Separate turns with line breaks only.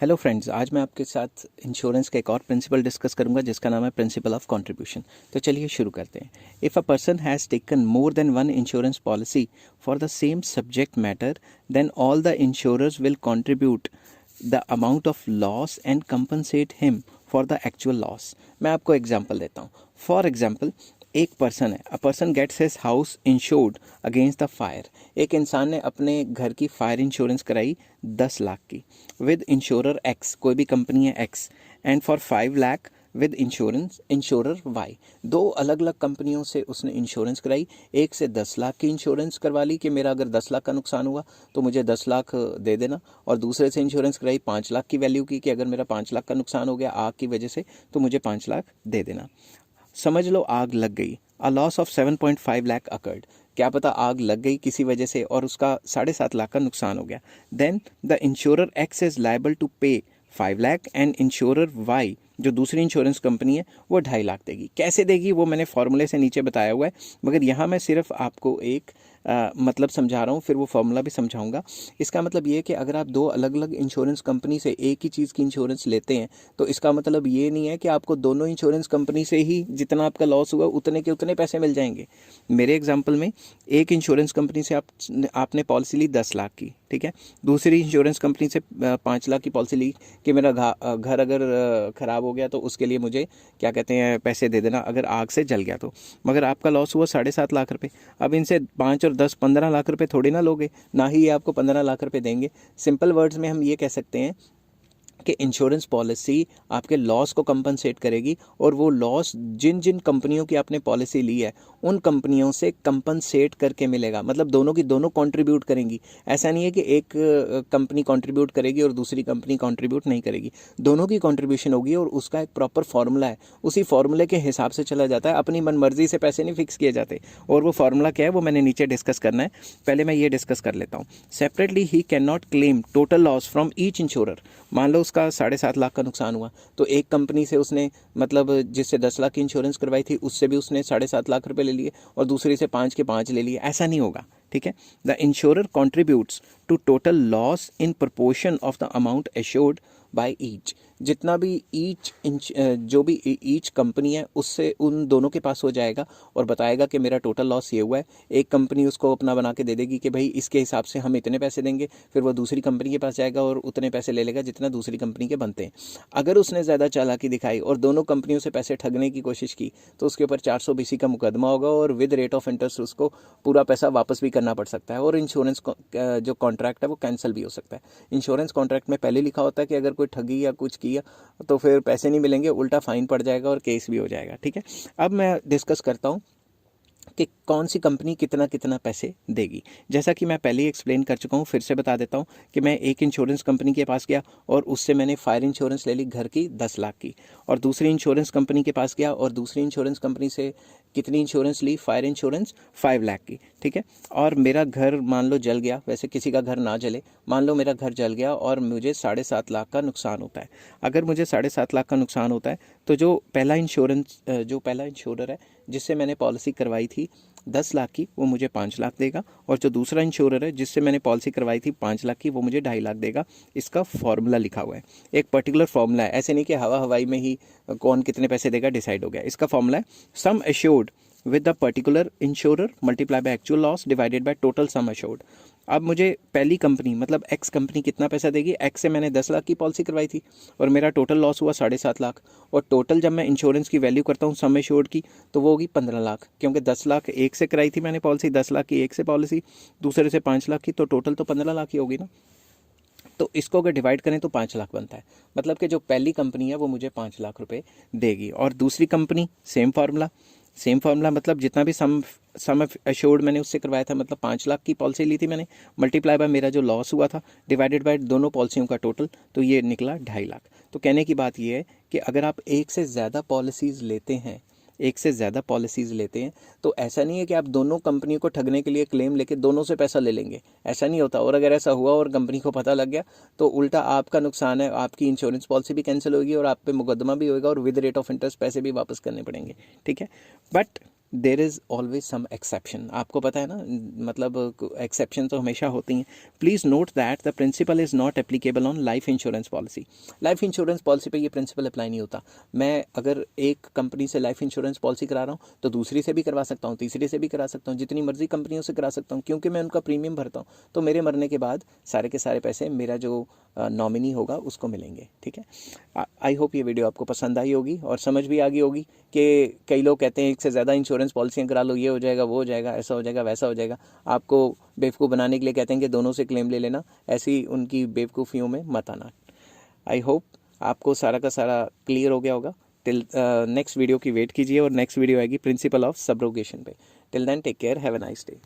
Hello friends, आज मैं आपके साथ इंश्योरेंस का एक और प्रिंसिपल डिस्कस करूंगा जिसका नाम है प्रिंसिपल ऑफ कंट्रीब्यूशन। तो चलिए शुरू करते हैं। If a person has taken more than one insurance policy for the same subject matter, then all the insurers will contribute the amount of loss and compensate him for the actual loss. मैं आपको example देता हूँ। For example, एक person है, a person gets his house insured against the fire. एक इंसान ने अपने घर की फायर इंश्योरेंस कराई 10 लाख की विद इंश्योरर एक्स, कोई भी कंपनी है X, and for 5 lakh with insurance insurer Y. दो अलग अलग कंपनियों से उसने इंश्योरेंस कराई। एक से 10 लाख की इंश्योरेंस करवा ली कि मेरा अगर 10 लाख का नुकसान हुआ तो मुझे 10 लाख दे देना, और दूसरे से इंश्योरेंस कराई 5 लाख की वैल्यू की कि अगर मेरा 5 लाख का नुकसान हो गया आग की वजह से तो मुझे 5 लाख दे देना। समझ लो आग लग गई, a loss of 7.5 lakh occurred. क्या पता आग लग गई किसी वजह से और उसका 7.5 लाख का नुकसान हो गया। Then the insurer X is liable to pay 5 lakh and insurer Y, जो दूसरी इंश्योरेंस कंपनी है, वो 2.5 लाख देगी। कैसे देगी वो मैंने फॉर्मूले से नीचे बताया हुआ है, मगर यहाँ मैं सिर्फ आपको एक मतलब समझा रहा हूँ, फिर वो फॉर्मूला भी समझाऊंगा। इसका मतलब ये है कि अगर आप दो अलग अलग इंश्योरेंस कंपनी से एक ही चीज़ की इंश्योरेंस लेते हैं तो इसका मतलब ये नहीं है कि आपको दोनों इंश्योरेंस कंपनी से ही जितना आपका लॉस हुआ उतने के उतने पैसे मिल जाएंगे। मेरे एग्जाम्पल में एक इंश्योरेंस कंपनी से आपने पॉलिसी ली 10 लाख की, ठीक है। दूसरी इंश्योरेंस कंपनी से 5 लाख की पॉलिसी ली कि मेरा घर अगर ख़राब हो गया तो उसके लिए मुझे क्या कहते हैं पैसे दे देना अगर आग से जल गया तो। मगर आपका लॉस हुआ 7.5 लाख रुपए। अब इनसे 5 और 10 15 लाख रुपए थोड़ी ना लोगे, ना ही ये आपको 15 लाख रुपए देंगे। सिंपल वर्ड्स में हम ये कह सकते हैं कि इंश्योरेंस पॉलिसी आपके लॉस को कंपनसेट करेगी, और वो लॉस जिन जिन कंपनियों की आपने पॉलिसी ली है उन कंपनियों से कंपनसेट करके मिलेगा। मतलब दोनों की दोनों कंट्रीब्यूट करेंगी। ऐसा नहीं है कि एक कंपनी कंट्रीब्यूट करेगी और दूसरी कंपनी कंट्रीब्यूट नहीं करेगी, दोनों की कंट्रीब्यूशन होगी और उसका एक प्रॉपर फार्मूला है। उसी फार्मूले के हिसाब से चला जाता है, अपनी मनमर्जी से पैसे नहीं फिक्स किए जाते। और वो फार्मूला क्या है वो मैंने नीचे डिस्कस करना है, पहले मैं ये डिस्कस कर लेता हूँ। Separately he can not claim total loss from each insurer. मान लो उसका 7.5 लाख का नुकसान हुआ तो एक कंपनी से उसने मतलब जिससे 10 लाख की इंश्योरेंस करवाई थी उससे भी उसने 7.5 लाख रुपए ले लिए और दूसरी से 5 के 5 ले लिए, ऐसा नहीं होगा, ठीक है। The insurer contributes to total loss in proportion of the amount assured by each. जितना भी जो भी ईच कंपनी है उससे उन दोनों के पास हो जाएगा और बताएगा कि मेरा टोटल लॉस ये हुआ है। एक कंपनी उसको अपना बना के दे देगी कि भाई इसके हिसाब से हम इतने पैसे देंगे, फिर वो दूसरी कंपनी के पास जाएगा और उतने पैसे ले लेगा जितना दूसरी कंपनी के बनते हैं। अगर उसने ज़्यादा चालाकी दिखाई और दोनों कंपनियों से पैसे ठगने की कोशिश की तो उसके ऊपर 420 का मुकदमा होगा और विद रेट ऑफ इंटरेस्ट उसको पूरा पैसा वापस भी करना पड़ सकता है, और इंश्योरेंस जो कॉन्ट्रैक्ट है वो कैंसिल भी हो सकता है। इंश्योरेंस कॉन्ट्रैक्ट में पहले लिखा होता है कि अगर कोई ठगी या कुछ किया तो फिर पैसे नहीं मिलेंगे, उल्टा फाइन पड़ जाएगा और केस भी हो जाएगा, ठीक है। अब मैं डिस्कस करता हूँ कि कौन सी कंपनी कितना कितना पैसे देगी। जैसा कि मैं पहले ही एक्सप्लेन कर चुका हूँ, फिर से बता देता हूँ कि मैं एक इंश्योरेंस कंपनी के पास गया और उससे मैंने फायर इंश्योरेंस ले ली घर की 10 लाख की, और दूसरी इंश्योरेंस कंपनी के पास गया और दूसरी इंश्योरेंस कंपनी से कितनी इंश्योरेंस ली, फायर इंश्योरेंस 5 लाख की, ठीक है। और मेरा घर मान लो जल गया, वैसे किसी का घर ना जले, मान लो मेरा घर जल गया और मुझे 7.5 लाख का नुकसान होता है। अगर मुझे 7.5 लाख का नुकसान होता है तो जो पहला इंश्योरर है जिससे मैंने पॉलिसी करवाई थी 10 लाख की वो मुझे 5 लाख देगा, और जो दूसरा इंश्योरर है जिससे मैंने पॉलिसी करवाई थी 5 लाख की वो मुझे 2.5 लाख देगा। इसका फॉर्मूला लिखा हुआ है, एक पर्टिकुलर फॉर्मूला है, ऐसे नहीं कि हवा हवाई में ही कौन कितने पैसे देगा डिसाइड हो गया। इसका फॉर्मूला है sum assured with the particular insurer multiply by actual loss divided by total sum assured. अब मुझे पहली कंपनी मतलब एक्स कंपनी कितना पैसा देगी, एक्स से मैंने 10 लाख की पॉलिसी करवाई थी और मेरा टोटल लॉस हुआ 7.5 लाख, और टोटल जब मैं इंश्योरेंस की वैल्यू करता हूँ सम एश्योर्ड की तो वो होगी 15 लाख, क्योंकि 10 लाख एक से कराई थी मैंने पॉलिसी, 10 लाख की एक से पॉलिसी, दूसरे से 5 लाख की, तो टोटल तो 15 लाख ही होगी ना। तो इसको अगर डिवाइड करें तो 5 लाख बनता है, मतलब कि जो पहली कंपनी है वो मुझे 5 लाख रुपए देगी, और दूसरी कंपनी सेम फार्मूला मतलब जितना भी सम एश्योर्ड मैंने उससे करवाया था, मतलब 5 लाख की पॉलिसी ली थी मैंने, मल्टीप्लाई बाय मेरा जो लॉस हुआ था डिवाइडेड बाय दोनों पॉलिसियों का टोटल, तो ये निकला 2.5 लाख। तो कहने की बात ये है कि अगर आप एक से ज़्यादा पॉलिसीज़ लेते हैं तो ऐसा नहीं है कि आप दोनों कंपनियों को ठगने के लिए क्लेम लेके दोनों से पैसा ले लेंगे, ऐसा नहीं होता। और अगर ऐसा हुआ और कंपनी को पता लग गया तो उल्टा आपका नुकसान है, आपकी इंश्योरेंस पॉलिसी भी कैंसिल होगी और आप पे मुकदमा भी होगा और विद रेट ऑफ इंटरेस्ट पैसे भी वापस करने पड़ेंगे, ठीक है। But there is always some exception, आपको पता है ना, मतलब एक्सेप्शन तो हमेशा होती हैं. Please note that the principle is not applicable on life insurance policy. Life insurance policy पे ये प्रिंसिपल अप्लाई नहीं होता. मैं अगर एक कंपनी से लाइफ इंश्योरेंस पॉलिसी करा रहा हूँ तो दूसरी से भी करवा सकता हूँ, तीसरी से भी करा सकता हूँ, जितनी मर्जी कंपनियों से करा सकता हूँ, क्योंकि मैं उनका प्रीमियम भरता हूँ. तो मेरे मरने के बाद सारे के सारे पैसे मेरा जो नॉमिनी होगा उसको मिलेंगे. ठीक है. आई होप ये वीडियो आपको पसंद आई होगी और समझ भी आ गई होगी कि कई लोग कहते हैं एक से ज़्यादा इंश्योरेंस पॉलिसियाँ करा लो, ये हो जाएगा, वो हो जाएगा, ऐसा हो जाएगा, वैसा हो जाएगा. आपको बेवकूफ़ बनाने के लिए कहते हैं कि दोनों से क्लेम ले लेना. ऐसी उनकी बेवकूफ़ियों में मत आना. आई होप आपको सारा का सारा क्लियर हो गया होगा. टिल नेक्स्ट वीडियो की वेट कीजिए और नेक्स्ट वीडियो आएगी प्रिंसिपल ऑफ सब्रोगेशन पे. Till then take care, have a nice day.